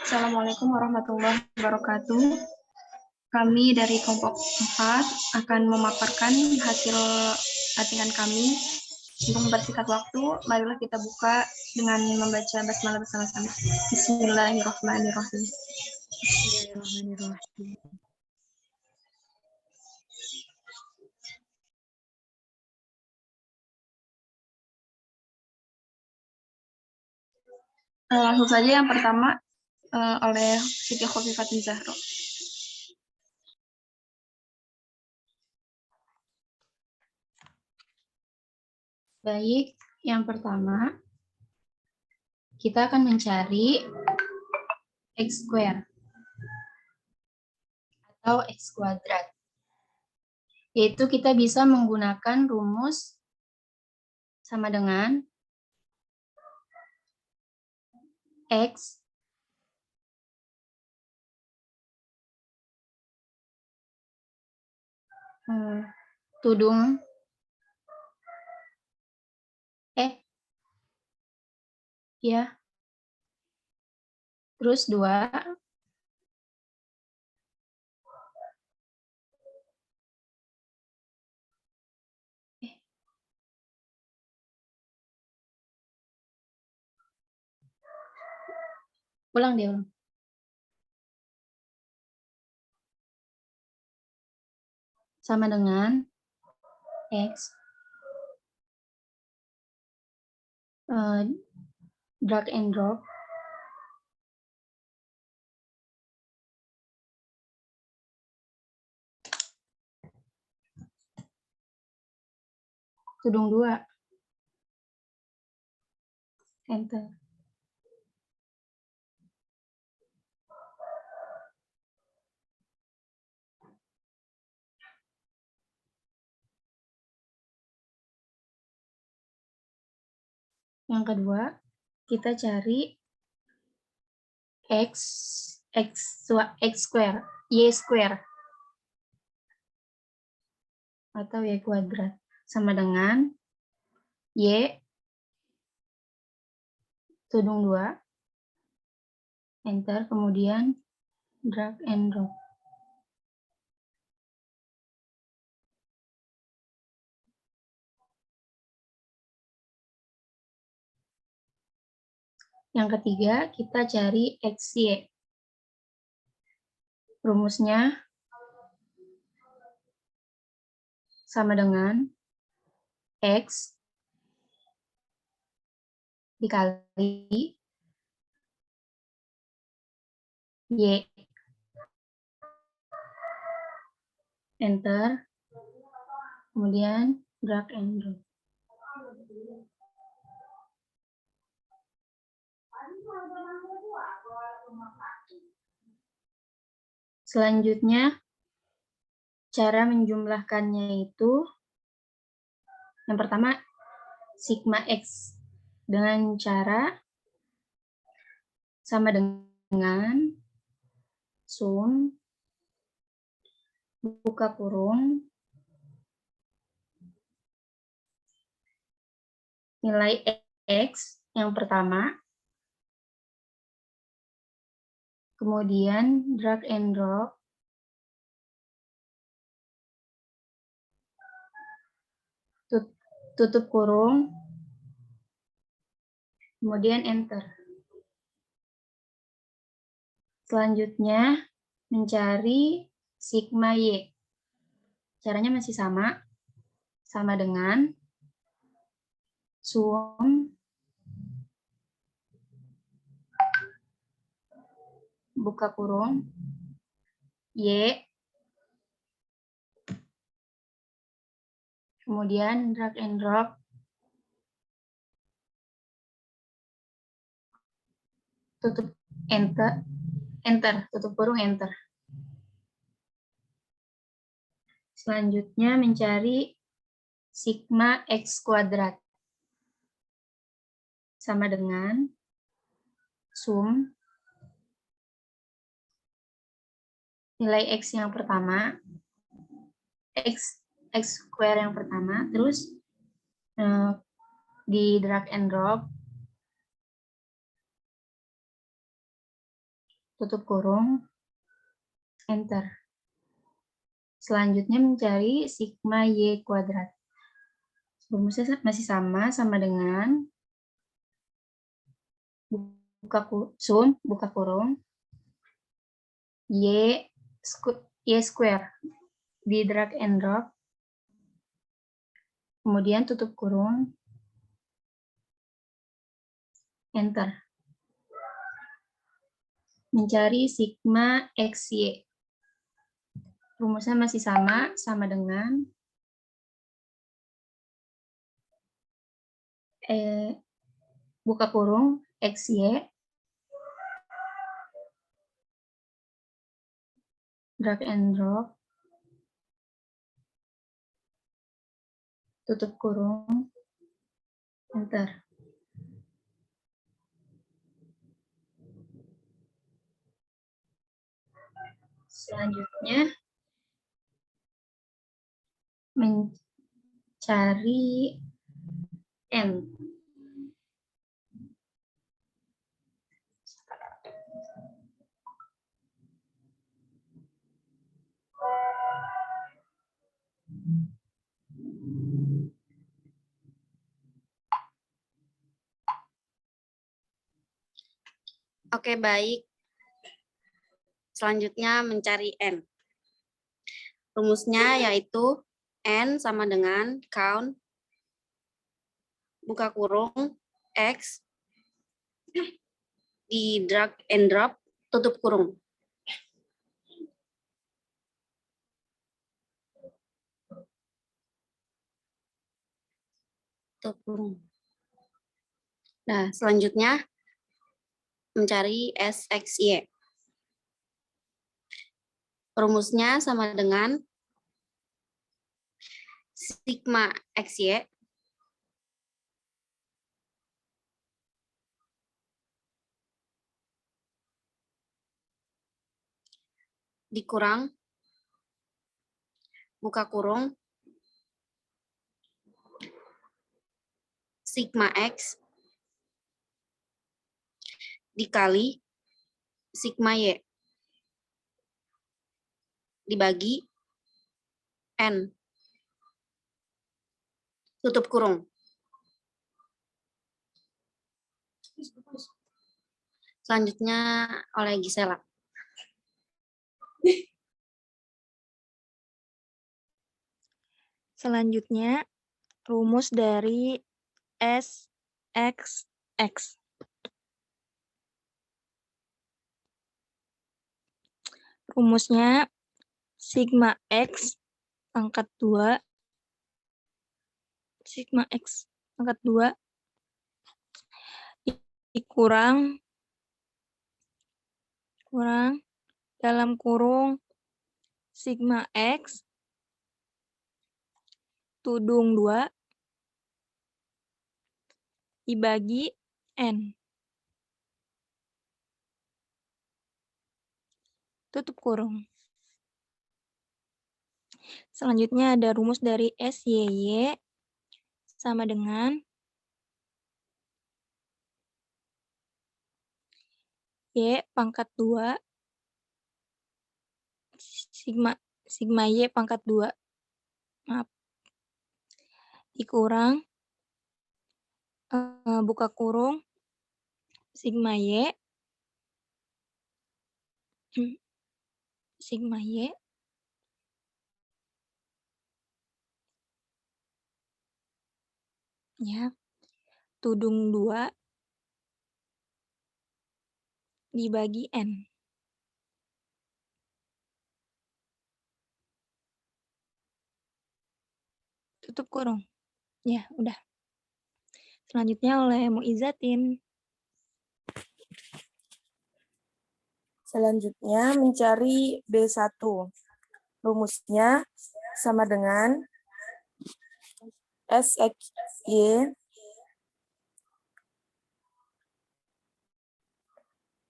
Assalamualaikum warahmatullahi wabarakatuh. Kami dari kelompok 4 akan memaparkan hasil latihan kami. Untuk mempersingkat waktu, marilah kita buka dengan membaca basmalah bersama-sama. Bismillahirrahmanirrahim. Bismillahirrahmanirrahim. Langsung saja yang pertama oleh Siti Khofifatul Zahro. Baik, yang pertama kita akan mencari X square atau X kuadrat. Yaitu kita bisa menggunakan rumus sama dengan X tudung ya. Terus 2 ulang deh. Sama dengan X drag and drop tudung 2 enter. Yang kedua, kita cari X square, Y square atau Y kuadrat sama dengan Y tudung 2 enter, kemudian drag and drop. Yang ketiga, kita cari XY. Rumusnya sama dengan X dikali Y. Enter. Kemudian drag and drop. Selanjutnya, cara menjumlahkannya itu, yang pertama, sigma X dengan cara sama dengan sum, buka kurung, nilai X yang pertama, kemudian drag and drop, tutup kurung, kemudian enter. Selanjutnya, mencari sigma Y. Caranya masih sama dengan sum, buka kurung, Y, kemudian drag and drop, tutup enter, tutup kurung, enter. Selanjutnya mencari sigma X kuadrat. Sama dengan sum, nilai X yang pertama, X square yang pertama, terus di drag and drop, tutup kurung, enter. Selanjutnya mencari sigma Y kuadrat. Rumusnya masih sama dengan buka kurung, Y square, di drag and drop, kemudian tutup kurung, enter. Mencari sigma XY. Rumusnya masih sama dengan buka kurung XY, drag and drop, tutup kurung, enter. Selanjutnya mencari N. Oke, baik. Selanjutnya mencari N. Rumusnya yaitu N sama dengan count, buka kurung, X, di drag and drop, tutup kurung. Tutup kurung. Nah, selanjutnya mencari SXY. Rumusnya sama dengan sigma XY dikurang, buka kurung, sigma X dikali sigma Y dibagi N, tutup kurung. Selanjutnya oleh Gisela. Selanjutnya, rumus dari SXX. Rumusnya sigma X pangkat 2 sigma X pangkat 2 dikurang dalam kurung sigma X tudung 2 dibagi N. Tutup kurung. Selanjutnya ada rumus dari SYY sama dengan Y pangkat 2 sigma Y pangkat 2 dikurang buka kurung sigma Y ya tudung 2 dibagi N. Tutup kurung. Ya, udah. Selanjutnya oleh Muizatin. Selanjutnya mencari B1. Rumusnya sama dengan SXY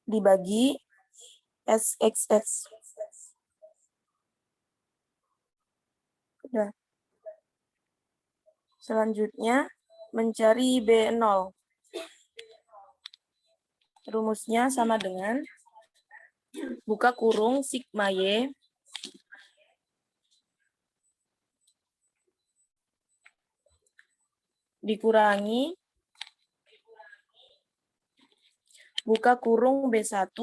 dibagi SXX. Udah. Selanjutnya mencari B0. Rumusnya sama dengan buka kurung sigma Y dikurangi buka kurung B1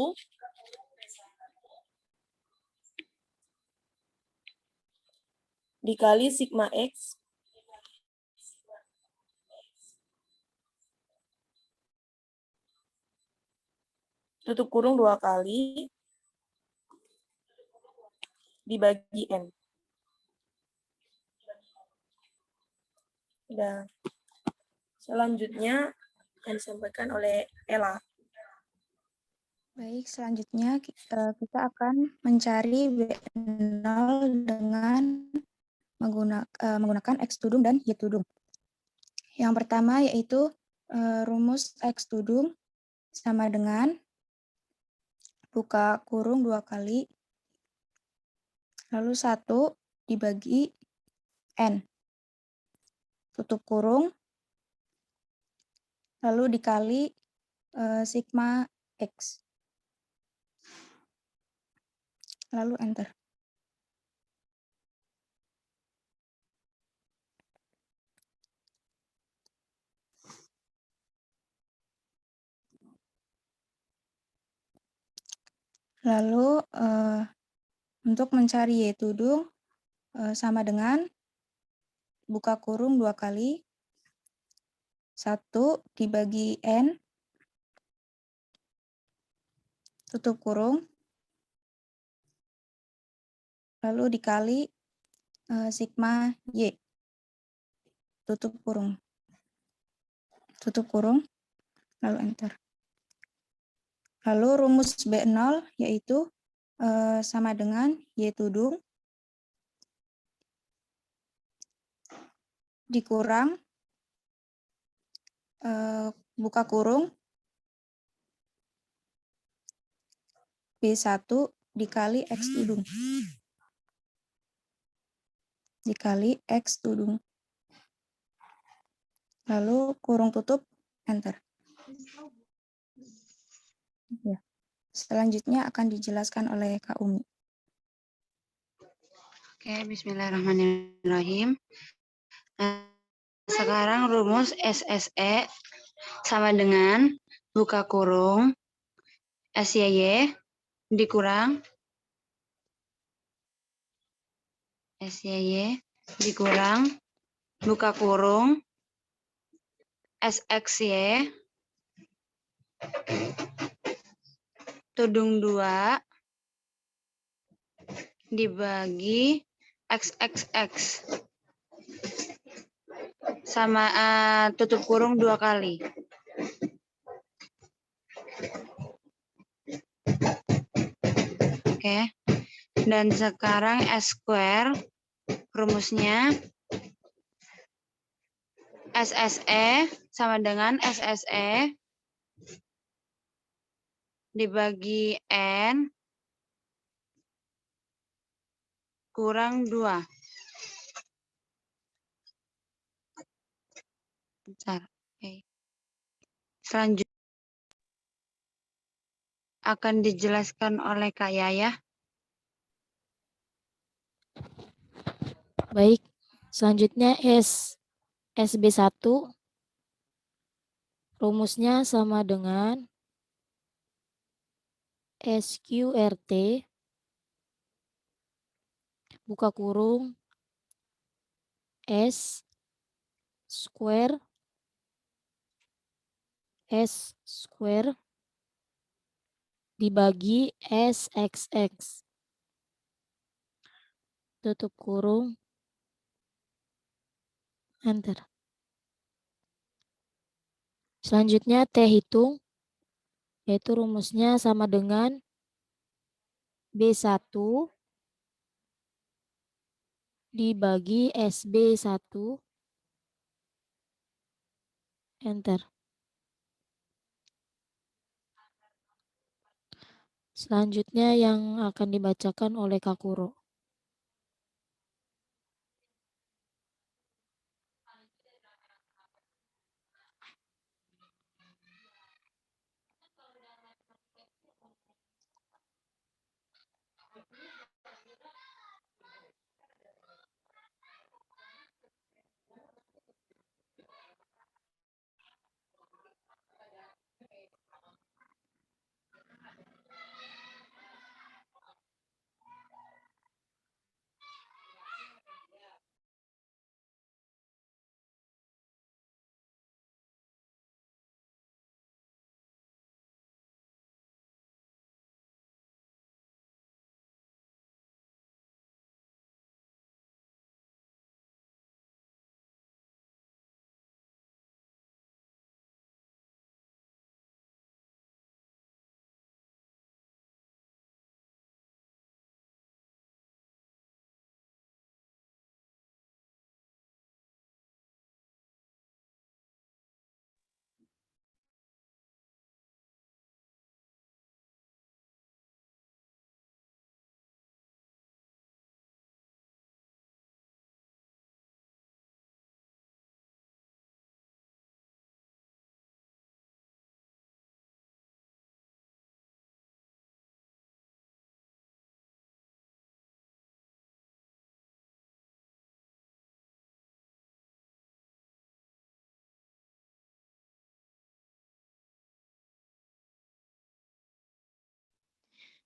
dikali sigma X tutup kurung 2 kali dibagi N. Dan selanjutnya akan disampaikan oleh Ella. Baik, selanjutnya kita akan mencari B0 dengan menggunakan X tudung dan Y tudung. Yang pertama yaitu rumus X tudung sama dengan buka kurung 2 kali, lalu 1 dibagi N, tutup kurung, lalu dikali sigma X, lalu enter. Lalu untuk mencari Y tudung sama dengan buka kurung 2 kali, 1 dibagi N, tutup kurung, lalu dikali sigma Y, tutup kurung, lalu enter. Lalu rumus B0 yaitu sama dengan Y tudung dikurang buka kurung B1 dikali X tudung. Dikali X tudung. Lalu kurung tutup, enter. Ya. Selanjutnya akan dijelaskan oleh Kak Umi. Oke, bismillahirrahmanirrahim. Nah, sekarang rumus SSE sama dengan buka kurung SYY dikurang SYY dikurang buka kurung SXY tudung 2 dibagi XXX sama tutup kurung 2 kali. Oke. Dan sekarang S square rumusnya SSE sama dengan SSE dibagi N kurang 2. Bentar. Oke. Selanjutnya akan dijelaskan oleh Kak Yayah. Baik, selanjutnya SB1 rumusnya sama dengan SQRT buka kurung S square dibagi SXX tutup kurung, enter. Selanjutnya T hitung, yaitu rumusnya sama dengan B1 dibagi SB1, enter. Selanjutnya yang akan dibacakan oleh Kak Kuro.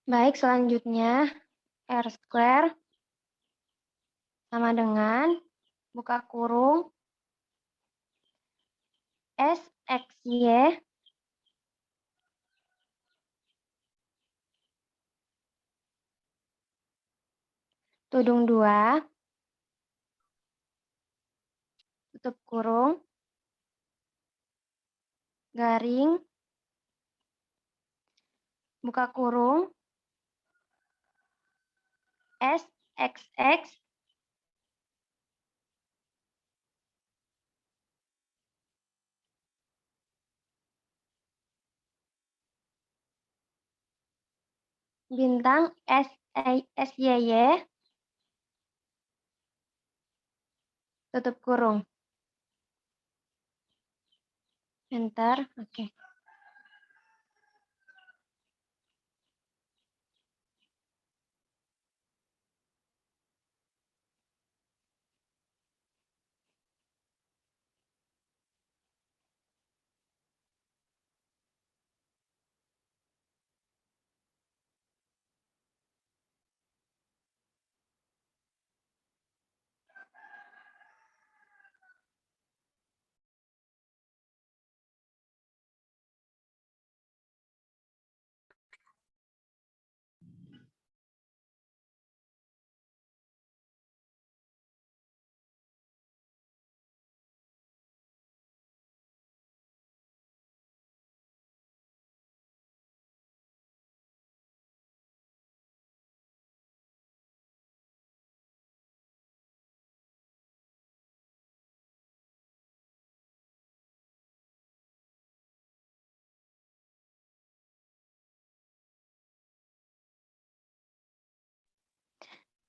Baik, selanjutnya R square sama dengan buka kurung SXY tudung 2 tutup kurung garing buka kurung SXX bintang SYY tutup kurung. Enter, oke.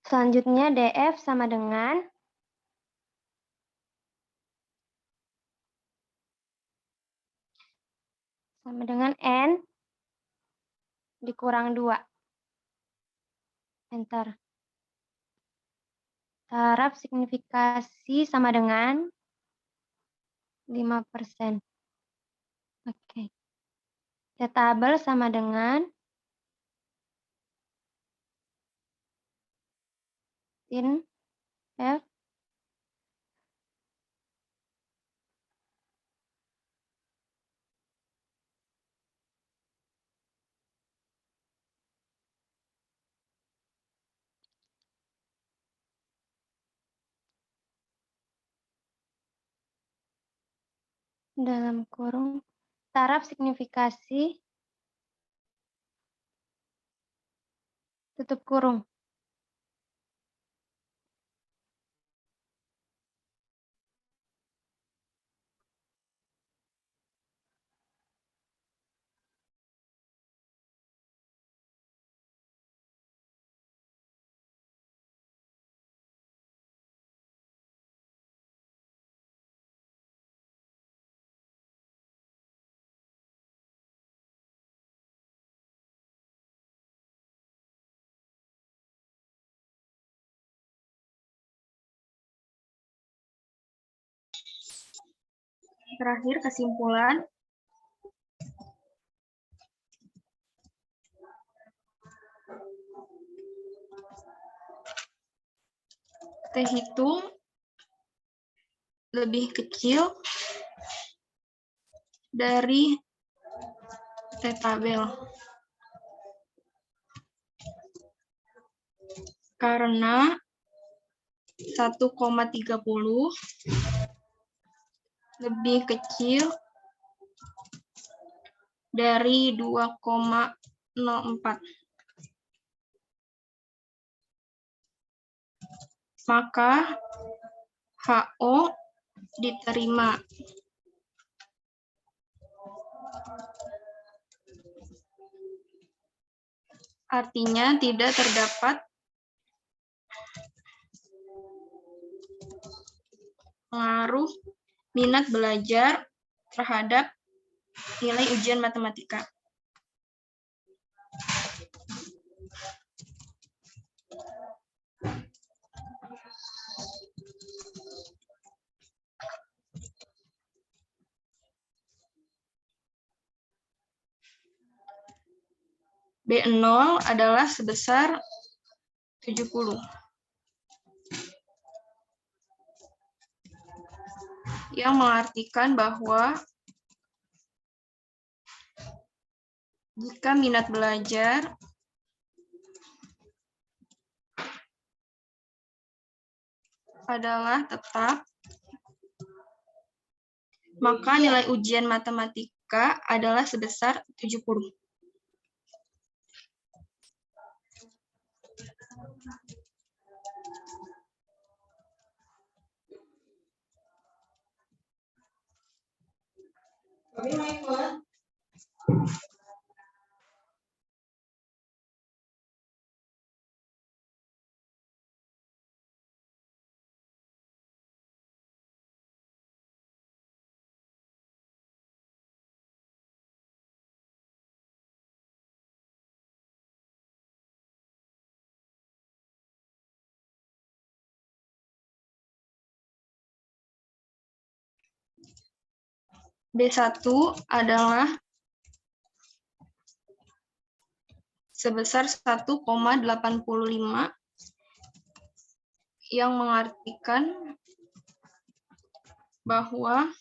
Selanjutnya DF sama dengan N dikurang 2. Enter. Taraf signifikasi sama dengan 5%. Oke. Tabel sama dengan sin F dalam kurung taraf signifikasi tutup kurung. Terakhir kesimpulan. T hitung lebih kecil dari T tabel. Karena 1,30 lebih kecil dari 2,04. Maka HO diterima. Artinya tidak terdapat pengaruh minat belajar terhadap nilai ujian matematika. B0 adalah sebesar 70. Yang mengartikan bahwa jika minat belajar adalah tetap, maka nilai ujian matematika adalah sebesar 70. B1 adalah sebesar 1,85 yang mengartikan bahwa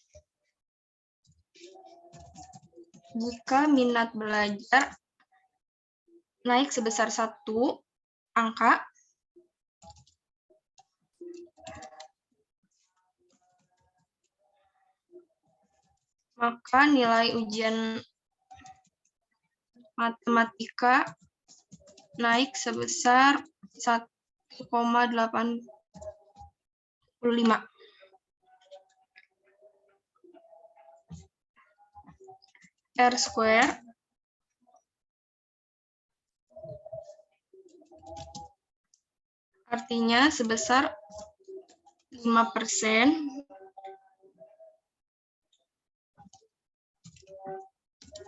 jika minat belajar naik sebesar 1 angka, maka nilai ujian matematika naik sebesar 1,85. R square artinya sebesar 5%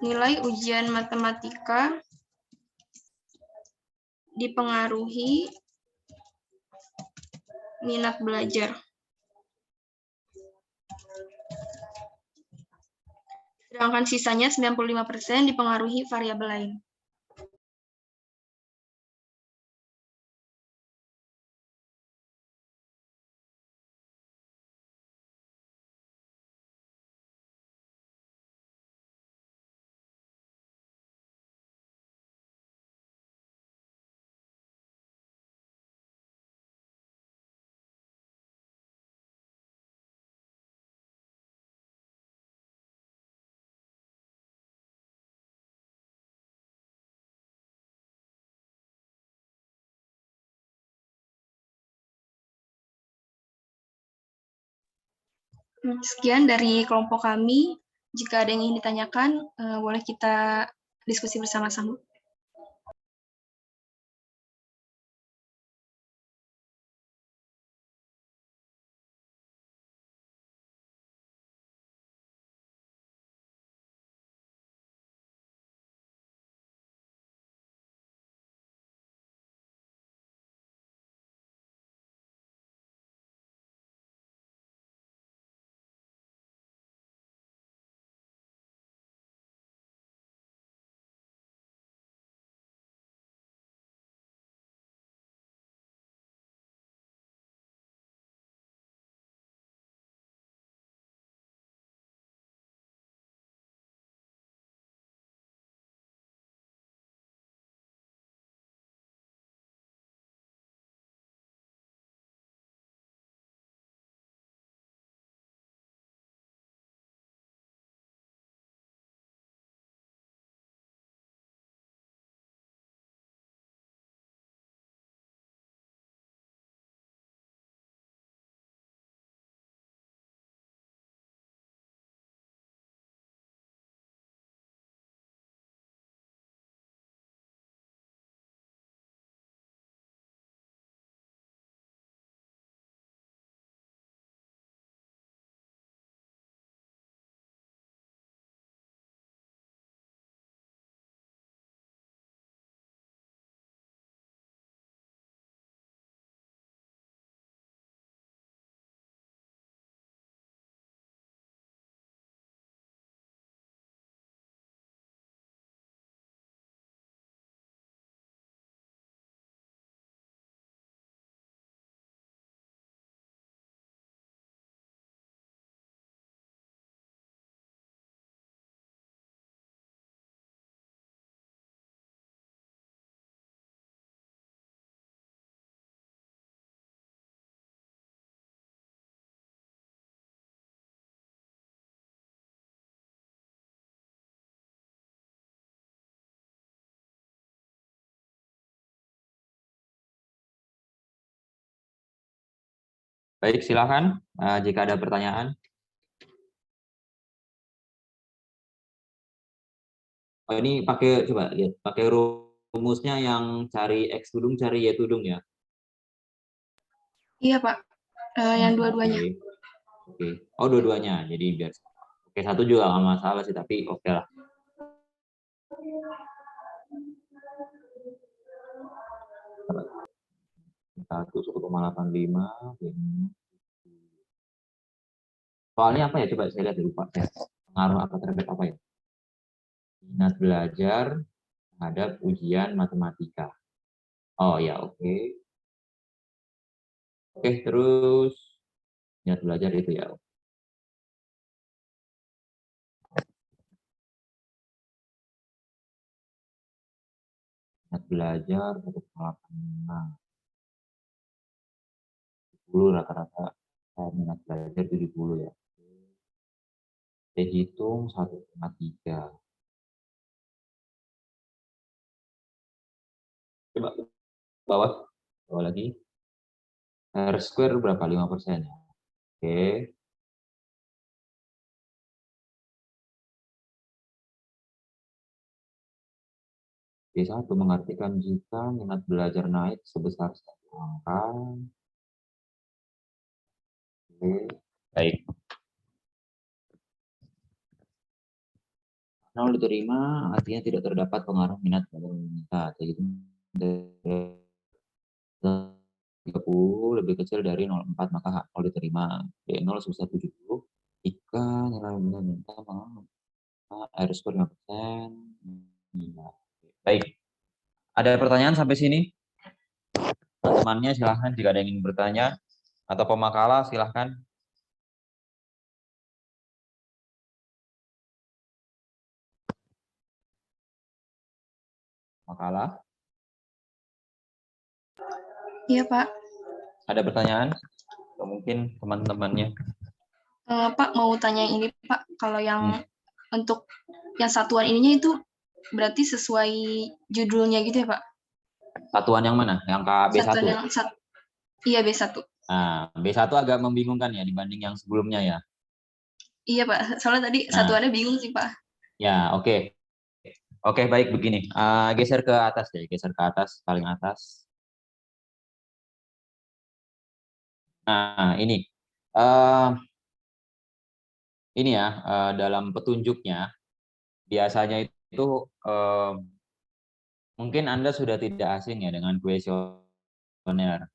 nilai ujian matematika dipengaruhi minat belajar. Sedangkan sisanya 95% dipengaruhi variabel lain. Sekian dari kelompok kami. Jika ada yang ingin ditanyakan, boleh kita diskusi bersama-sama. Baik, silakan jika ada pertanyaan. Oh, ini pakai, coba lihat, pakai rumusnya yang cari X tudung, cari Y tudung ya? Iya, Pak. Yang dua-duanya. Oke. Oh, dua-duanya. Jadi biar oke, satu juga nggak masalah sih, tapi oke lah. Satu 1,85. Soalnya apa ya? Coba saya lihat dulu Pak. Pengaruh apa terhadap apa ya? Minat belajar terhadap ujian matematika. Oh ya, oke. Oke, terus minat belajar itu ya. Minat belajar 1,85. 70 rata-rata minat belajar 70 ya. Saya hitung 1,3. Coba bawah lagi. R square berapa? 5% ya. Oke. B1 mengartikan jika minat belajar naik sebesar satu angka. Oke, baik. 0 diterima artinya tidak terdapat pengaruh minat pada pemerintah. Jadi 30 lebih kecil dari 0,4 maka 0 diterima. B0 sebesar 70 jika nilai minat R square 5%. Baik. Ada pertanyaan sampai sini? Teman-temannya silahkan jika ada yang ingin bertanya atau pemakalah silahkan. Makalah. Iya, Pak. Ada pertanyaan? Atau mungkin teman-temannya. Pak, mau tanya ini, Pak. Kalau yang untuk yang satuan ininya itu berarti sesuai judulnya gitu ya, Pak? Satuan yang mana? Yang B1? Satuan yang iya, B1. Nah, B1 agak membingungkan ya dibanding yang sebelumnya ya? Iya, Pak. Soalnya tadi satuannya bingung sih, Pak. Ya, oke. Oke, baik begini. Geser ke atas deh, geser ke atas, paling atas. Nah, ini. Ini ya, dalam petunjuknya, biasanya itu mungkin Anda sudah tidak asing ya dengan kuesioner.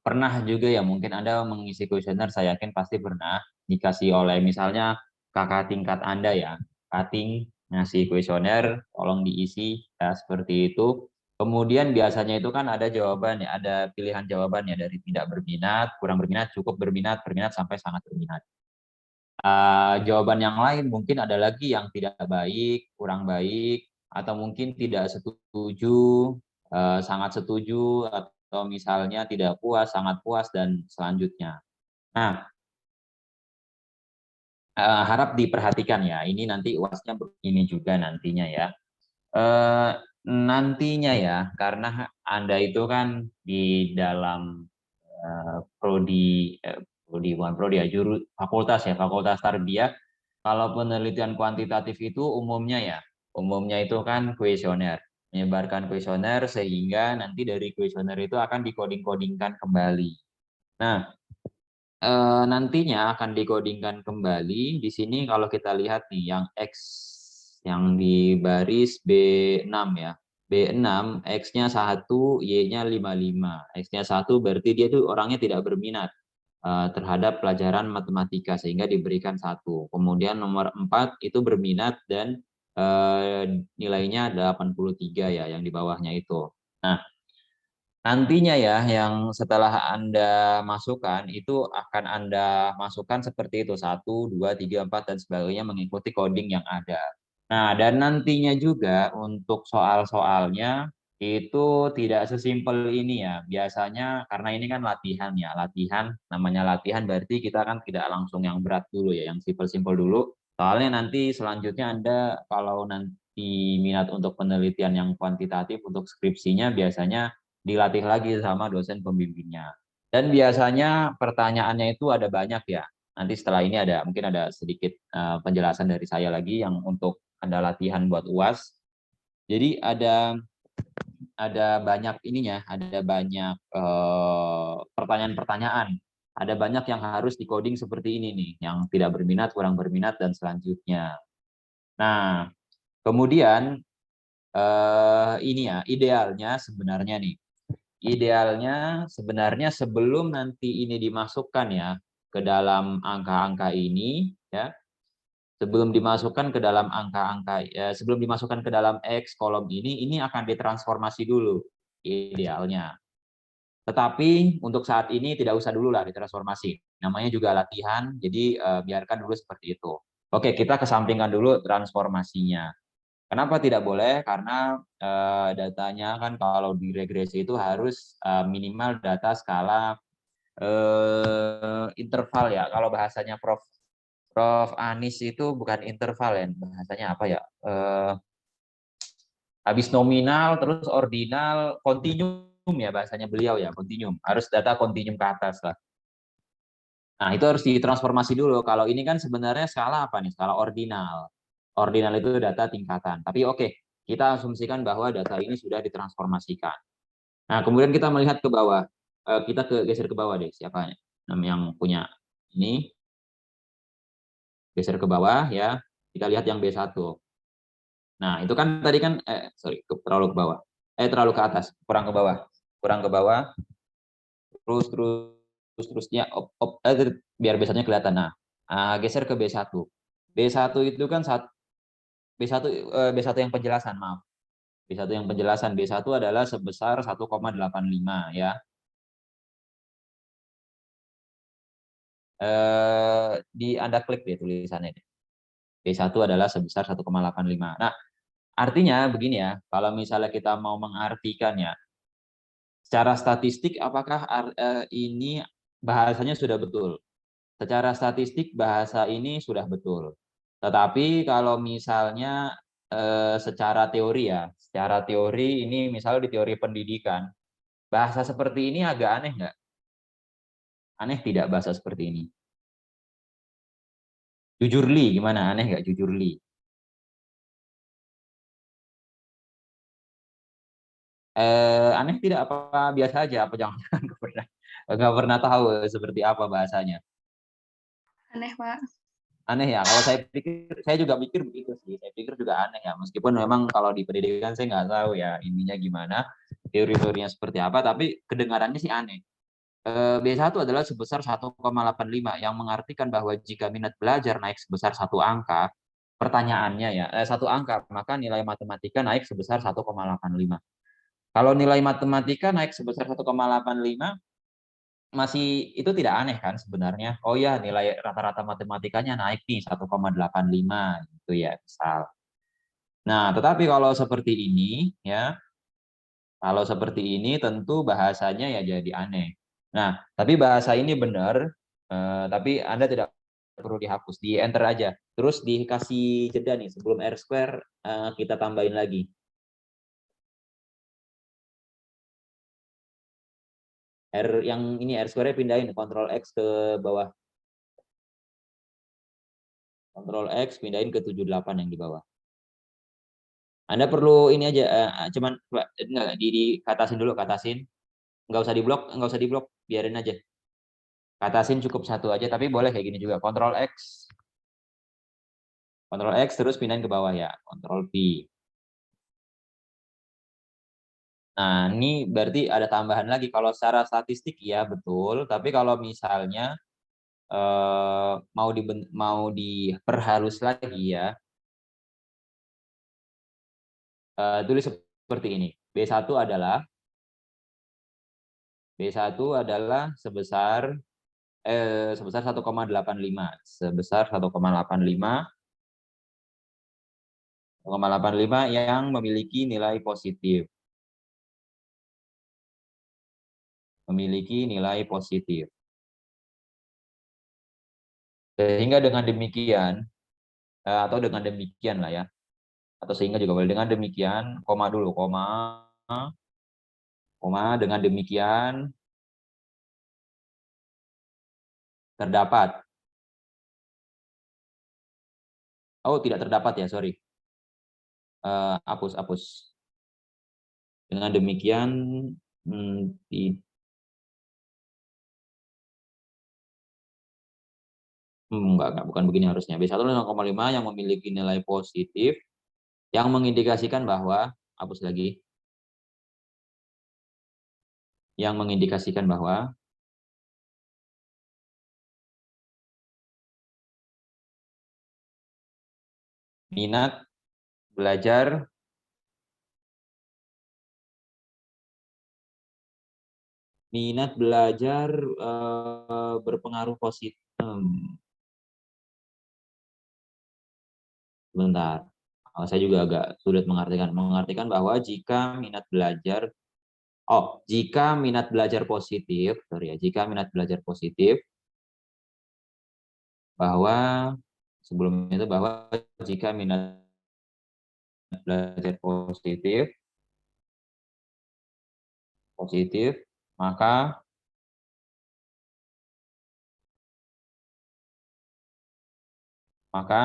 Pernah juga ya, mungkin Anda mengisi kuesioner, saya yakin pasti pernah dikasih oleh misalnya kakak tingkat Anda ya, kating ngasih kuesioner, tolong diisi ya seperti itu. Kemudian biasanya itu kan ada jawaban ya, ada pilihan jawaban ya dari tidak berminat, kurang berminat, cukup berminat, berminat sampai sangat berminat. Jawaban yang lain mungkin ada lagi yang tidak baik, kurang baik, atau mungkin tidak setuju, sangat setuju, atau misalnya tidak puas, sangat puas, dan selanjutnya. Nah, harap diperhatikan ya, ini nanti UASnya ini juga nantinya ya. Nantinya ya, karena Anda itu kan di dalam prodi bukan prodi ya, fakultas tarbiyah. Kalau penelitian kuantitatif itu umumnya itu kan kuesioner, menyebarkan kuesioner sehingga nanti dari kuesioner itu akan dikoding-kodingkan kembali. Nah, nantinya akan dikodingkan kembali di sini kalau kita lihat nih yang X yang di baris B6 ya. B6 X-nya 1, Y-nya 55. X-nya 1 berarti dia tuh orangnya tidak berminat terhadap pelajaran matematika sehingga diberikan 1. Kemudian nomor 4 itu berminat dan nilainya 83 ya yang di bawahnya itu. Nah, nantinya ya yang setelah Anda masukkan itu akan Anda masukkan seperti itu 1, 2, 3, 4 dan sebagainya mengikuti coding yang ada. Nah, dan nantinya juga untuk soal-soalnya itu tidak sesimpel ini ya. Biasanya karena ini kan latihan ya, namanya latihan berarti kita kan tidak langsung yang berat dulu ya, yang simpel-simpel dulu. Soalnya nanti selanjutnya Anda kalau nanti minat untuk penelitian yang kuantitatif untuk skripsinya biasanya dilatih lagi sama dosen pembimbingnya. Dan biasanya pertanyaannya itu ada banyak ya. Nanti setelah ini mungkin ada sedikit penjelasan dari saya lagi yang untuk Anda latihan buat UAS. Jadi ada banyak ininya, ada banyak pertanyaan-pertanyaan. Ada banyak yang harus di-coding seperti ini nih, yang tidak berminat, kurang berminat, dan selanjutnya. Nah, kemudian ini ya, idealnya sebenarnya sebelum nanti ini dimasukkan ya ke dalam angka-angka ini ya, sebelum dimasukkan ke dalam angka-angka sebelum dimasukkan ke dalam X kolom ini akan ditransformasi dulu idealnya. Tetapi untuk saat ini tidak usah dulu lah ditransformasi. Namanya juga latihan, jadi biarkan dulu seperti itu. Oke, kita kesampingkan dulu transformasinya. Kenapa tidak boleh? Karena datanya kan kalau di regresi itu harus minimal data skala interval ya. Kalau bahasanya Prof Anis itu bukan interval ya, bahasanya apa ya? Habis nominal, terus ordinal, kontinum ya bahasanya beliau ya, kontinum. Harus data kontinum ke atas lah. Nah, itu harus ditransformasi dulu. Kalau ini kan sebenarnya skala apa nih? Skala ordinal. Ordinal itu data tingkatan. Tapi oke, kita asumsikan bahwa data ini sudah ditransformasikan. Nah, kemudian kita melihat ke bawah. Kita geser ke bawah deh, siapa yang punya ini. Geser ke bawah ya. Kita lihat yang B1. Nah, itu kan tadi kan terlalu ke bawah. Terlalu ke atas, kurang ke bawah. Kurang ke bawah. Terusnya biar biasanya kelihatan. Nah, geser ke B1. B1 itu kan B1 yang penjelasan, maaf. B1 yang penjelasan, B1 adalah sebesar 1,85 ya. Anda klik deh tulisannya. B1 adalah sebesar 1,85. Nah, artinya begini ya, kalau misalnya kita mau mengartikan ya, secara statistik apakah ini bahasanya sudah betul? Secara statistik bahasa ini sudah betul. Tetapi kalau misalnya secara teori ya, secara teori ini misalnya di teori pendidikan, bahasa seperti ini agak aneh nggak? Aneh tidak bahasa seperti ini? Jujur Li, gimana? Aneh nggak jujur Li? Aneh tidak? Apa biasa aja? Apa jangan-jangan nggak pernah tahu seperti apa bahasanya? Aneh, Pak. Aneh ya, kalau saya juga mikir begitu sih, saya pikir juga aneh ya, meskipun memang kalau di pendidikan saya nggak tahu ya ininya gimana, teori-teorinya seperti apa, tapi kedengarannya sih aneh. B1 adalah sebesar 1,85 yang mengartikan bahwa jika minat belajar naik sebesar satu angka, pertanyaannya ya, satu angka, maka nilai matematika naik sebesar 1,85. Kalau nilai matematika naik sebesar 1,85, masih itu tidak aneh kan sebenarnya. Oh ya, nilai rata-rata matematikanya naik nih 1,85 gitu ya, misal. Nah, tetapi kalau seperti ini ya, kalau seperti ini tentu bahasanya ya jadi aneh. Nah, tapi bahasa ini benar, tapi Anda tidak perlu dihapus, di enter aja. Terus dikasih jeda nih sebelum R square kita tambahin lagi. Yang ini R square pindahin, Ctrl X ke bawah. Ctrl X pindahin ke 78 yang di bawah. Anda perlu ini aja, cuman enggak dikatasin dulu, katasin. Nggak usah diblok, biarin aja. Katasin cukup satu aja, tapi boleh kayak gini juga. Ctrl X terus pindahin ke bawah ya, Ctrl V. Nah, ini berarti ada tambahan lagi. Kalau secara statistik ya betul, tapi kalau misalnya mau diperhalus lagi ya, tulis seperti ini. B1 adalah sebesar 1,85. Sebesar 1,85 yang memiliki nilai positif. Memiliki nilai positif. Sehingga dengan demikian, atau dengan demikian lah ya, atau sehingga juga boleh, dengan demikian, koma dulu, koma, dengan demikian, Terdapat. Oh, tidak terdapat ya, sorry. Hapus. Dengan demikian, enggak, bukan begini harusnya. B1 0,5 yang memiliki nilai positif yang mengindikasikan bahwa, hapus lagi. Yang mengindikasikan bahwa minat belajar berpengaruh positif. Sebentar. Saya juga agak sulit mengartikan bahwa jika minat belajar positif, jika minat belajar positif, bahwa sebelum itu bahwa jika minat belajar positif, maka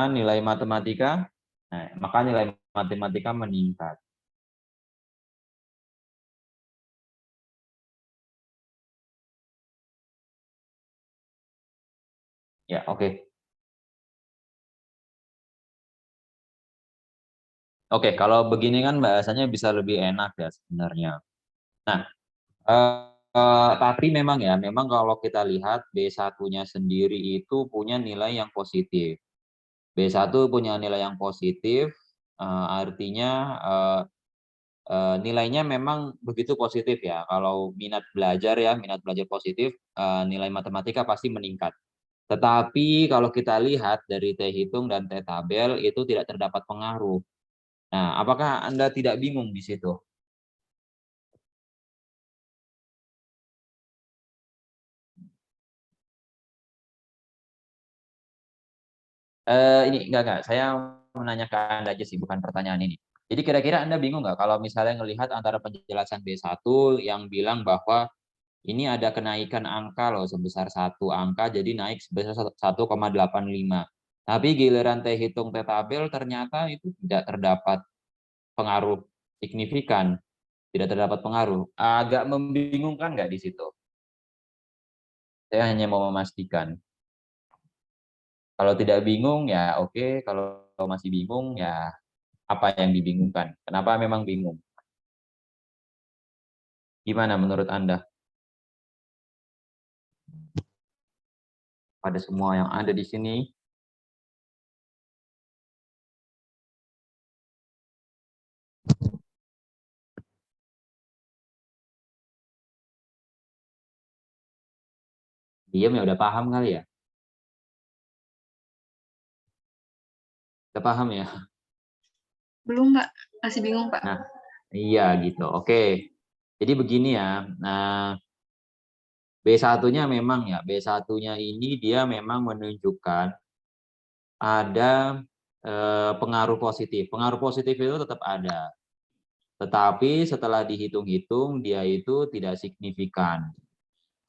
nilai matematika meningkat. Ya, oke. Oke, kalau begini kan bahasanya bisa lebih enak ya sebenarnya. Nah, tapi memang kalau kita lihat B1-nya sendiri itu punya nilai yang positif. B1 punya nilai yang positif, artinya nilainya memang begitu positif ya. Kalau minat belajar positif, nilai matematika pasti meningkat. Tetapi kalau kita lihat dari T hitung dan T tabel itu tidak terdapat pengaruh. Nah, apakah Anda tidak bingung di situ? Ini enggak, saya menanya ke Anda aja sih, bukan pertanyaan ini. Jadi kira-kira Anda bingung nggak kalau misalnya melihat antara penjelasan B1 yang bilang bahwa ini ada kenaikan angka loh sebesar 1 angka, jadi naik sebesar 1,85. Tapi giliran T hitung T tabel ternyata itu tidak terdapat pengaruh signifikan, tidak terdapat pengaruh. Agak membingungkan nggak di situ? Saya hanya mau memastikan. Kalau tidak bingung ya oke, kalau masih bingung ya apa yang dibingungkan? Kenapa memang bingung? Gimana menurut Anda? Pada semua yang ada di sini, diam ya udah paham kali ya? Udah paham ya? Belum, Pak. Masih bingung, Pak. Nah, iya gitu. Oke. Jadi begini ya. Nah, B1-nya memang B1-nya ini dia memang menunjukkan ada pengaruh positif. Pengaruh positif itu tetap ada. Tetapi setelah dihitung-hitung dia itu tidak signifikan.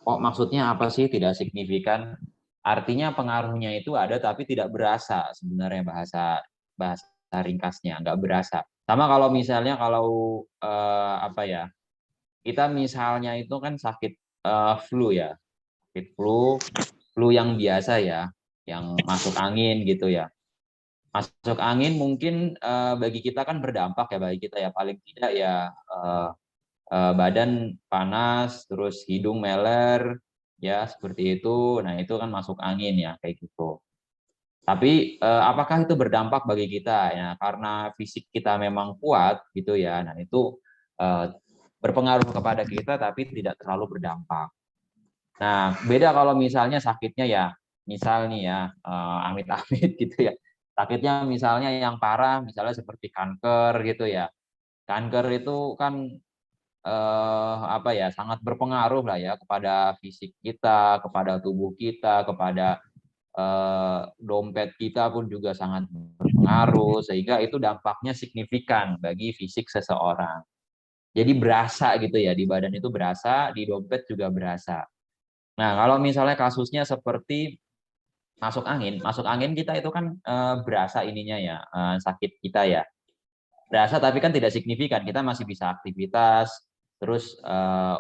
Maksudnya apa sih tidak signifikan? Artinya pengaruhnya itu ada tapi tidak berasa sebenarnya bahasa ringkasnya, nggak berasa. Sama kalau misalnya kita misalnya itu kan sakit flu ya, sakit flu yang biasa ya, yang masuk angin gitu ya. Masuk angin mungkin bagi kita kan berdampak ya, bagi kita ya paling tidak ya badan panas, terus hidung meler, ya seperti itu. Nah itu kan masuk angin ya kayak gitu. Tapi apakah itu berdampak bagi kita? Ya karena fisik kita memang kuat gitu ya. Nah itu berpengaruh kepada kita tapi tidak terlalu berdampak. Nah beda kalau misalnya sakitnya ya, misal nih ya amit-amit gitu ya. Sakitnya misalnya yang parah, misalnya seperti kanker gitu ya. Kanker itu kan sangat berpengaruh lah ya kepada fisik kita, kepada tubuh kita, kepada dompet kita pun juga sangat berpengaruh, sehingga itu dampaknya signifikan bagi fisik seseorang. Jadi berasa gitu ya, di badan itu berasa, di dompet juga berasa. Nah, kalau misalnya kasusnya seperti masuk angin kita itu kan berasa ininya ya, sakit kita ya. Berasa tapi kan tidak signifikan, kita masih bisa aktivitas, terus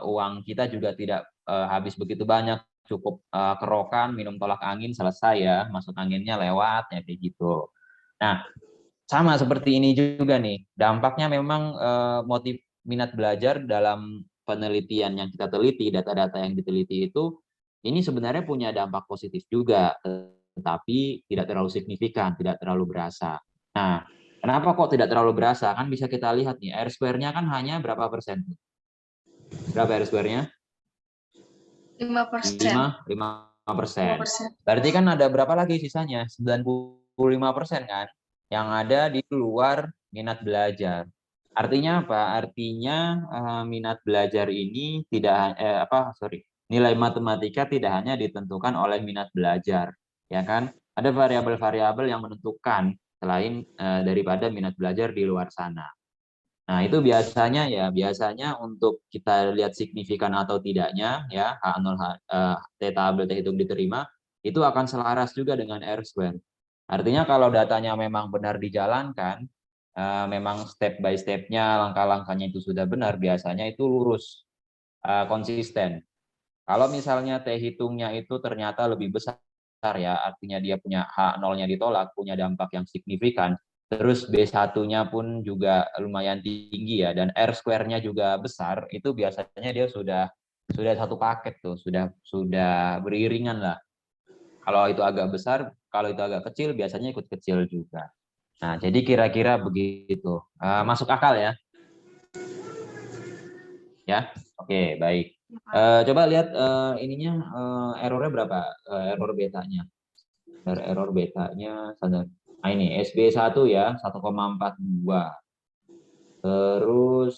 uang kita juga tidak habis begitu banyak, cukup kerokan, minum tolak angin, selesai ya, masuk anginnya lewat, ya kayak gitu. Nah, sama seperti ini juga nih, dampaknya memang motif minat belajar dalam penelitian yang kita teliti, data-data yang diteliti itu, ini sebenarnya punya dampak positif juga, tetapi tidak terlalu signifikan, tidak terlalu berasa. Nah, kenapa kok tidak terlalu berasa? Kan bisa kita lihat nih, R square-nya kan hanya berapa persen? Berapa R square-nya? 5%. 5%. Berarti kan ada berapa lagi sisanya? 95% kan? Yang ada di luar minat belajar. Artinya apa? Artinya minat belajar ini tidak nilai matematika tidak hanya ditentukan oleh minat belajar, ya kan? Ada variabel-variabel yang menentukan selain daripada minat belajar di luar sana. Nah, itu biasanya untuk kita lihat signifikan atau tidaknya ya H0 T tabel T hitung diterima itu akan selaras juga dengan R square. Artinya kalau datanya memang benar dijalankan, memang step by step-nya, langkah-langkahnya itu sudah benar, biasanya itu lurus, konsisten. Kalau misalnya T hitungnya itu ternyata lebih besar ya, artinya dia punya H0-nya ditolak, punya dampak yang signifikan, terus B1-nya pun juga lumayan tinggi ya, dan R square-nya juga besar, itu biasanya dia sudah satu paket tuh, sudah beriringan lah. Kalau itu agak besar, kalau itu agak kecil, biasanya ikut kecil juga. Nah, jadi kira-kira begitu. Masuk akal ya? Ya, oke, baik. Coba lihat ininya errornya berapa? Error betanya. Error betanya standar. Nah, ini SB1 ya 1,42. Terus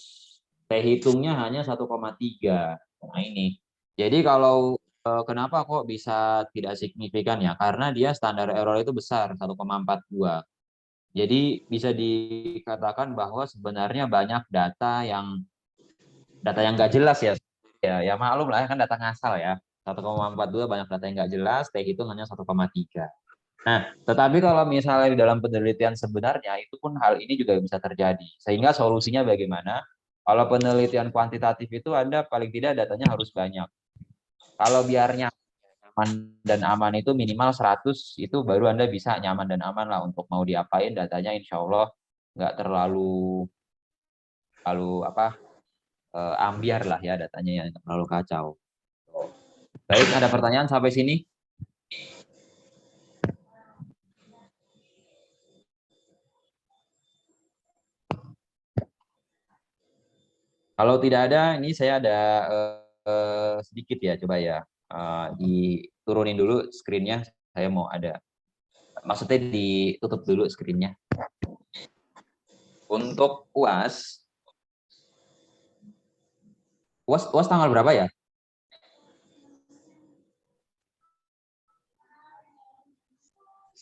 T hitungnya hanya 1,3. Nah, ini. Jadi kalau kenapa kok bisa tidak signifikan ya? Karena dia standar error itu besar 1,42. Jadi bisa dikatakan bahwa sebenarnya banyak data yang nggak jelas ya. Ya maklum lah kan data ngasal ya. 1,42 banyak data yang nggak jelas, T hitung hanya 1,3. Nah, tetapi kalau misalnya di dalam penelitian sebenarnya itu pun hal ini juga bisa terjadi. Sehingga solusinya bagaimana? Kalau penelitian kuantitatif itu Anda paling tidak datanya harus banyak. Kalau biarnya nyaman dan aman itu minimal 100, itu baru Anda bisa nyaman dan aman lah untuk mau diapain datanya insya Allah nggak terlalu ambiar lah ya datanya yang terlalu kacau. Baik, ada pertanyaan sampai sini? Kalau tidak ada, ini saya ada sedikit ya, coba ya. Diturunin dulu screen-nya, saya mau ada. Maksudnya ditutup dulu screen-nya. Untuk UAS tanggal berapa ya?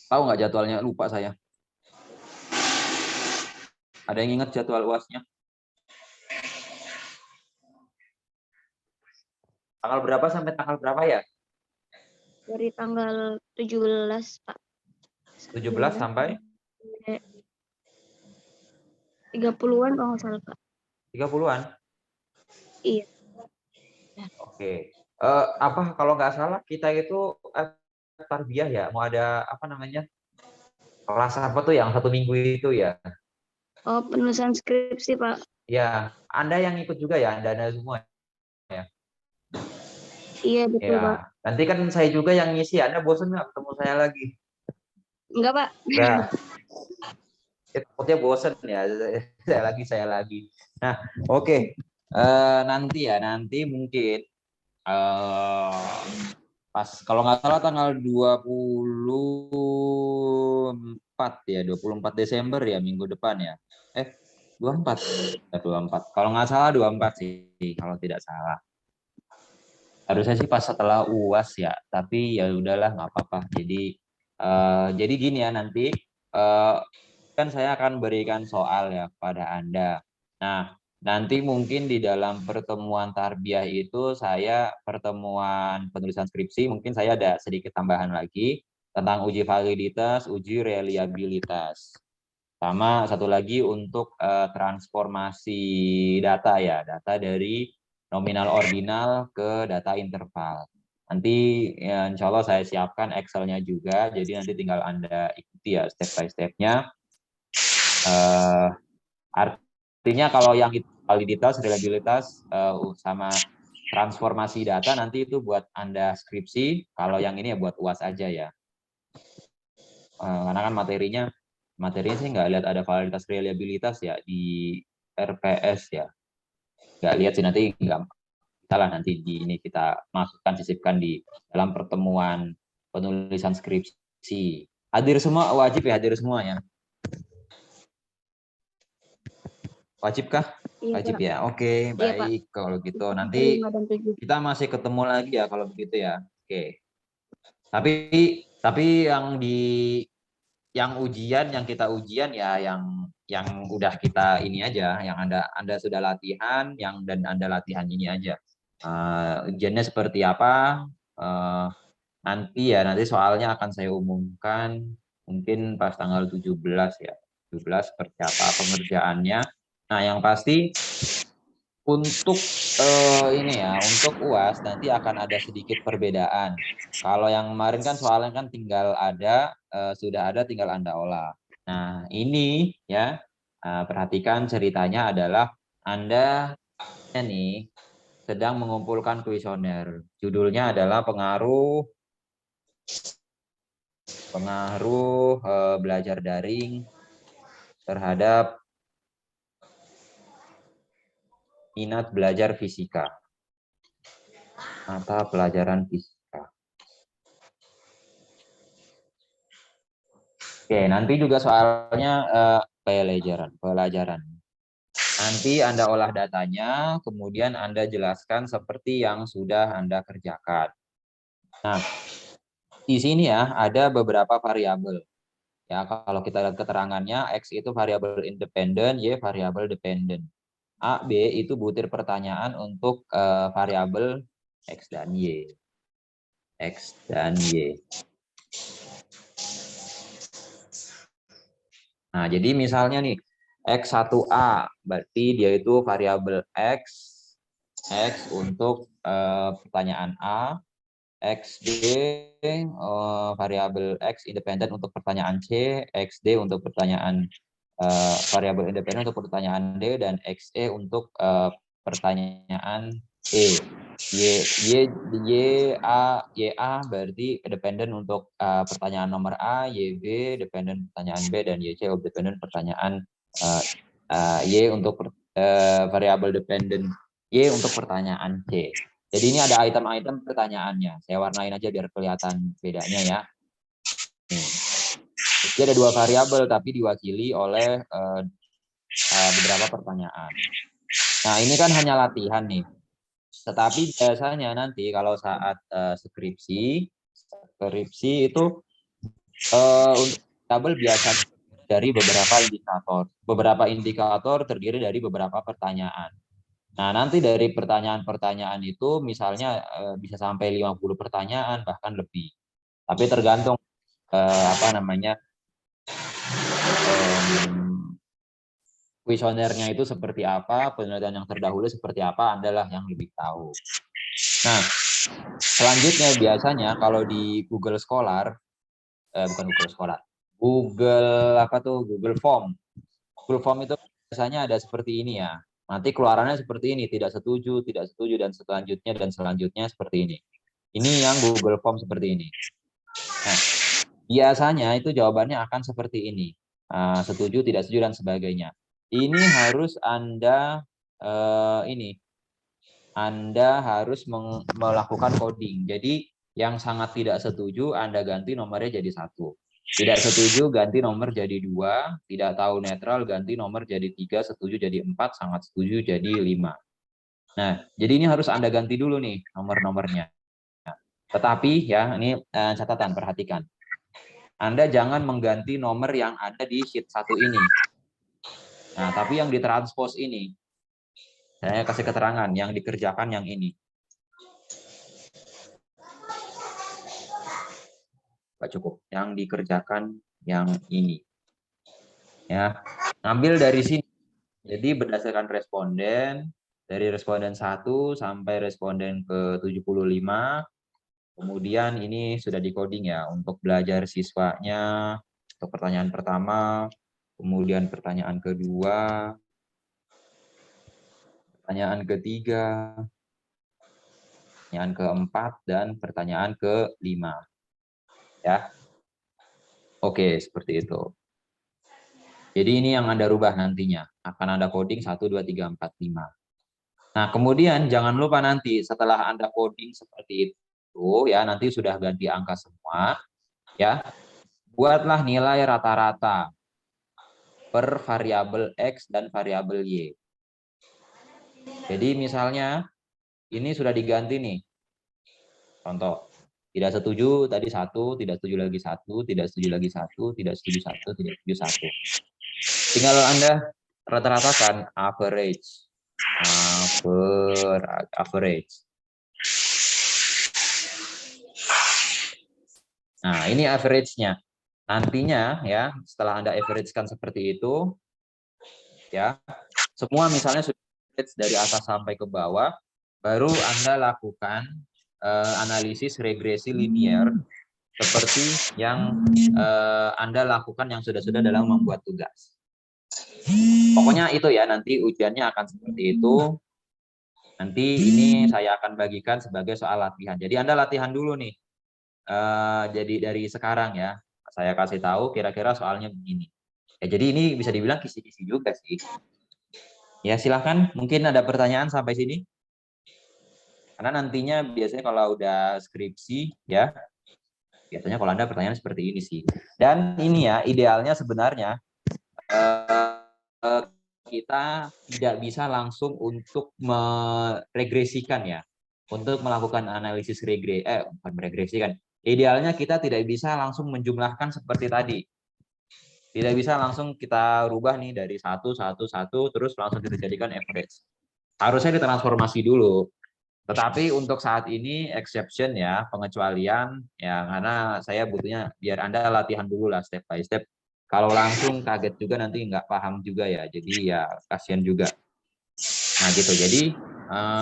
Tahu nggak jadwalnya? Lupa saya. Ada yang ingat jadwal UAS-nya? Tanggal berapa sampai tanggal berapa ya? Dari tanggal 17, Pak. 17 sampai? 30-an kalau nggak salah, Pak. 30-an? Iya. Oke. Kalau nggak salah kita itu tarbiyah ya, mau ada apa namanya? Kelas apa tuh yang 1 minggu itu ya? Oh, penulisan skripsi, Pak. Ya, Anda yang ikut juga ya, Anda semua ya? Iya, betul, Ya, Pak. nanti kan saya juga yang ngisi, Anda bosan nggak ketemu saya lagi? Enggak, Pak. Enggak. Takutnya bosan ya, saya lagi. Nah, oke. Nanti mungkin pas kalau nggak salah tanggal 24 ya, 24 Desember ya, minggu depan ya. 24. 24. Kalau nggak salah 24 sih, kalau tidak salah. Harusnya sih pas setelah UAS ya, tapi ya udahlah nggak apa-apa. Jadi gini ya, nanti kan saya akan berikan soal ya kepada Anda. Nah, nanti mungkin di dalam pertemuan tarbiyah itu pertemuan penulisan skripsi mungkin saya ada sedikit tambahan lagi tentang uji validitas, uji reliabilitas. Sama satu lagi untuk transformasi data ya, data dari nominal ordinal ke data interval. Nanti ya, insya Allah saya siapkan Excel-nya juga, jadi nanti tinggal Anda ikuti ya step by step-nya. Artinya kalau yang validitas, reliabilitas, sama transformasi data nanti itu buat Anda skripsi, kalau yang ini ya buat UAS aja ya. Karena kan materinya sih nggak lihat ada validitas reliabilitas ya di RPS ya. Nggak lihat sih, nanti nggak salah, nanti di ini kita masukkan, sisipkan di dalam pertemuan penulisan skripsi. Hadir semua, wajib ya hadir semua ya. Wajibkah? Iya, Wajib Pak. ya. Oke, Iya, Pak. baik kalau gitu. Nanti 5 dan 7. kita masih ketemu lagi ya kalau begitu ya. Oke. Tapi yang kita ujian ya yang udah kita ini aja, yang Anda sudah latihan, dan Anda latihan ini aja. Ujiannya seperti apa? Nanti soalnya akan saya umumkan mungkin pas tanggal 17 ya. 17 seperti apa pengerjaannya. Nah, yang pasti untuk untuk UAS nanti akan ada sedikit perbedaan. Kalau yang kemarin kan soalnya kan sudah ada tinggal Anda olah. Nah, ini ya perhatikan ceritanya adalah Anda nih sedang mengumpulkan kuesioner. Judulnya adalah pengaruh belajar daring terhadap minat belajar fisika. Mata pelajaran fisika. Oke, nanti juga soalnya pelajaran. Nanti Anda olah datanya, kemudian Anda jelaskan seperti yang sudah Anda kerjakan. Nah, di sini ya ada beberapa variabel. Ya, kalau kita lihat keterangannya, X itu variabel independen, Y variabel dependen. A, B itu butir pertanyaan untuk variabel X dan Y. X dan Y. Nah, jadi misalnya nih, X1A, berarti dia itu variabel X untuk pertanyaan A, XD variabel X independen untuk pertanyaan C, XD untuk pertanyaan variabel independen untuk pertanyaan D, dan XE untuk pertanyaan E. YA berarti dependen untuk pertanyaan nomor A, YB dependen pertanyaan B, dan YC dependen pertanyaan Y untuk variabel dependen Y untuk pertanyaan C. Jadi ini ada item-item pertanyaannya. Saya warnain aja biar kelihatan bedanya ya. Jadi ada 2 variabel tapi diwakili oleh beberapa pertanyaan. Nah, ini kan hanya latihan nih. Tetapi biasanya nanti kalau saat skripsi itu variabel biasa dari beberapa indikator terdiri dari beberapa pertanyaan. Nah, nanti dari pertanyaan-pertanyaan itu misalnya bisa sampai 50 pertanyaan bahkan lebih. Tapi tergantung kuesionernya itu seperti apa, penelitian yang terdahulu seperti apa, Anda lah yang lebih tahu. Nah, selanjutnya biasanya kalau di Google Scholar, Google Form. Google Form itu biasanya ada seperti ini ya. Nanti keluarannya seperti ini, tidak setuju, dan selanjutnya seperti ini. Ini yang Google Form seperti ini. Nah, biasanya itu jawabannya akan seperti ini. Setuju, tidak setuju, dan sebagainya. Ini harus Anda harus melakukan coding. Jadi yang sangat tidak setuju Anda ganti nomornya jadi 1. Tidak setuju ganti nomor jadi 2, tidak tahu netral ganti nomor jadi 3, setuju jadi 4, sangat setuju jadi 5. Nah, jadi ini harus Anda ganti dulu nih nomor-nomornya. Tetapi ya, ini catatan, perhatikan. Anda jangan mengganti nomor yang ada di sheet 1 ini. Nah, tapi yang ditranspos ini. Saya kasih keterangan yang dikerjakan yang ini. Nggak cukup. Yang dikerjakan yang ini. Ya, ambil dari sini. Jadi berdasarkan responden, dari responden 1 sampai responden ke 75, kemudian ini sudah di-coding ya untuk belajar siswanya, untuk pertanyaan pertama, kemudian pertanyaan kedua, pertanyaan ketiga, pertanyaan keempat, dan pertanyaan kelima. Ya, oke, seperti itu. Jadi ini yang Anda rubah nantinya. Akan ada coding 1, 2, 3, 4, 5. Nah, kemudian jangan lupa nanti setelah Anda coding seperti itu, ya nanti sudah ganti angka semua, ya buatlah nilai rata-rata per variabel X dan variabel Y. Jadi misalnya ini sudah diganti nih. Contoh, tidak setuju tadi 1, tidak setuju lagi 1, tidak setuju lagi 1, tidak setuju 1, tidak setuju 1. Tinggal Anda rata-ratakan average. Nah, ini average-nya. Nantinya ya, setelah Anda average-kan seperti itu, ya, semua misalnya sudah average dari atas sampai ke bawah, baru Anda lakukan analisis regresi linear seperti yang Anda lakukan yang sudah-sudah dalam membuat tugas. Pokoknya itu ya, nanti ujiannya akan seperti itu. Nanti ini saya akan bagikan sebagai soal latihan. Jadi Anda latihan dulu nih. Jadi dari sekarang ya, saya kasih tahu kira-kira soalnya begini. Ya, jadi ini bisa dibilang kisi-kisi juga sih. Ya silahkan, mungkin ada pertanyaan sampai sini. Karena nantinya biasanya kalau udah skripsi ya, biasanya kalau Anda pertanyaan seperti ini sih. Dan ini ya, idealnya sebenarnya kita tidak bisa langsung untuk meregresikan ya, untuk melakukan analisis bukan meregresikan. Idealnya kita tidak bisa langsung menjumlahkan seperti tadi. Tidak bisa langsung kita rubah nih dari 1, 1, 1, terus langsung kita jadikan average. Harusnya ditransformasi dulu. Tetapi untuk saat ini exception ya, pengecualian ya, karena saya butuhnya biar Anda latihan dulu lah step by step. Kalau langsung kaget juga nanti nggak paham juga ya, jadi ya kasihan juga. Nah gitu, jadi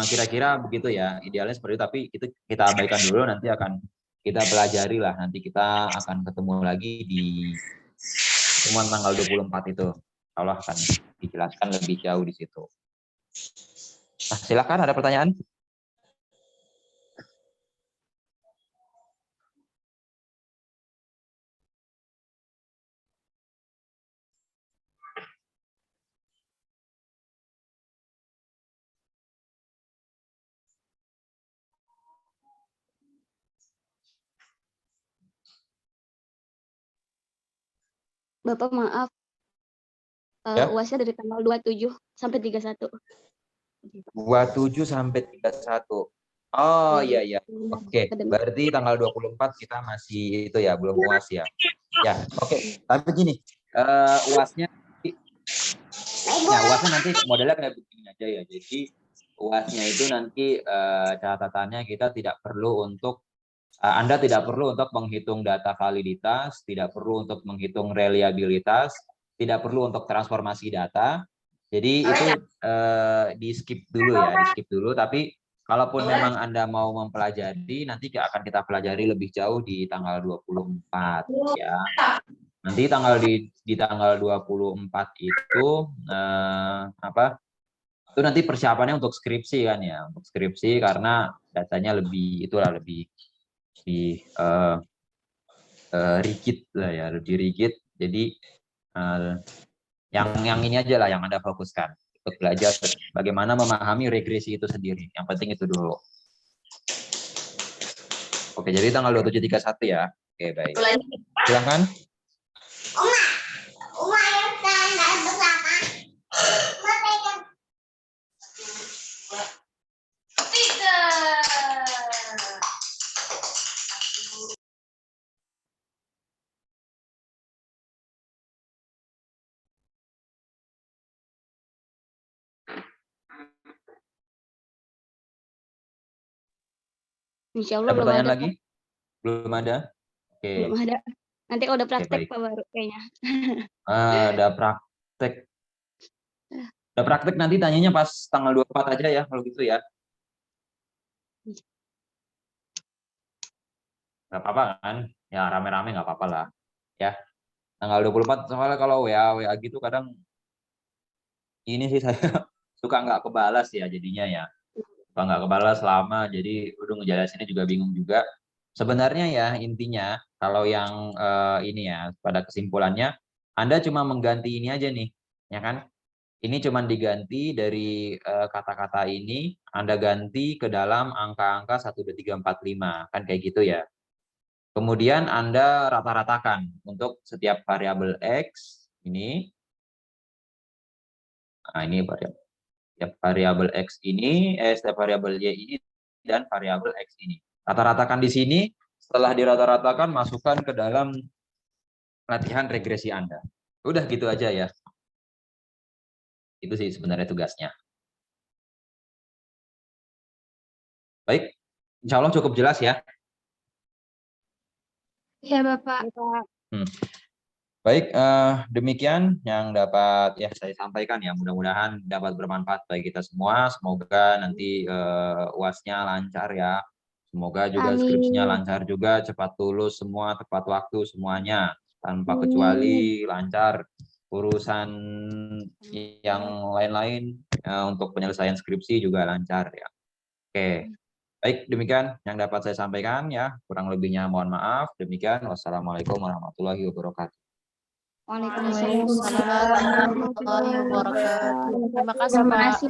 kira-kira begitu ya, idealnya seperti itu, tapi itu kita abaikan dulu, nanti akan kita pelajari lah, nanti kita akan ketemu lagi di pertemuan tanggal 24 itu. Allah akan dijelaskan lebih jauh di situ. Nah, silakan ada pertanyaan? Bapak maaf, Ya. UASnya dari tanggal 27 sampai 31. 27 sampai 31. Oh iya iya. Oke, berarti tanggal 24 kita masih itu ya, belum UAS ya. Ya, oke. Tapi begini, UASnya nanti modelnya kayak begini aja ya. Jadi UASnya itu nanti catatannya kita tidak perlu untuk Anda tidak perlu untuk menghitung data validitas, tidak perlu untuk menghitung reliabilitas, tidak perlu untuk transformasi data. Jadi itu di skip dulu ya, di skip dulu. Tapi kalaupun memang Anda mau mempelajari, nanti akan kita pelajari lebih jauh di tanggal 24 ya. Nanti di tanggal 24 itu itu nanti persiapannya untuk skripsi kan ya, untuk skripsi karena datanya lebih rigid lah ya, lebih rigid. Jadi yang ini aja lah yang Anda fokuskan untuk belajar bagaimana memahami regresi itu sendiri. Yang penting itu dulu. Oke, jadi tanggal 2731 ya. Oke, baik. Silahkan. Insya Ada Allah belum pertanyaan ada, lagi? Belum ada? Oke. Belum ada. Nanti kalau udah praktek baik. Pak baru kayaknya. Ada praktek. Ada praktek nanti tanyanya pas tanggal 24 aja ya, kalau gitu ya. Nggak apa-apa kan? Ya rame-rame nggak apa-apa lah. Ya. Tanggal 24, soalnya kalau WA gitu kadang ini sih saya suka nggak kebalas ya jadinya ya. Suka nggak kebalas lama, jadi udah ngejelasinnya juga bingung juga. Sebenarnya ya intinya, kalau yang ini ya, pada kesimpulannya, Anda cuma mengganti ini aja nih, ya kan? Ini cuma diganti dari kata-kata ini, Anda ganti ke dalam angka-angka 1, 2, 3, 4, 5. Kan kayak gitu ya. Kemudian Anda rata-ratakan untuk setiap variabel X, ini. Nah, ini variabel X ini, setiap variabel Y ini, dan variabel X ini. Rata-ratakan di sini, setelah dirata-ratakan, masukkan ke dalam latihan regresi Anda. Udah gitu aja ya. Itu sih sebenarnya tugasnya. Baik, insya Allah cukup jelas ya. Iya, Bapak. Baik, demikian yang dapat ya saya sampaikan ya. Mudah-mudahan dapat bermanfaat bagi kita semua. Semoga nanti UAS-nya lancar ya. Semoga juga skripsinya lancar juga, cepat lulus semua, tepat waktu semuanya. Tanpa kecuali lancar. Urusan yang lain-lain untuk penyelesaian skripsi juga lancar ya. Oke. Baik, demikian yang dapat saya sampaikan ya. Kurang lebihnya mohon maaf. Demikian. Wassalamualaikum warahmatullahi wabarakatuh. Waalaikumsalam warahmatullahi wabarakatuh. Terima kasih, Pak.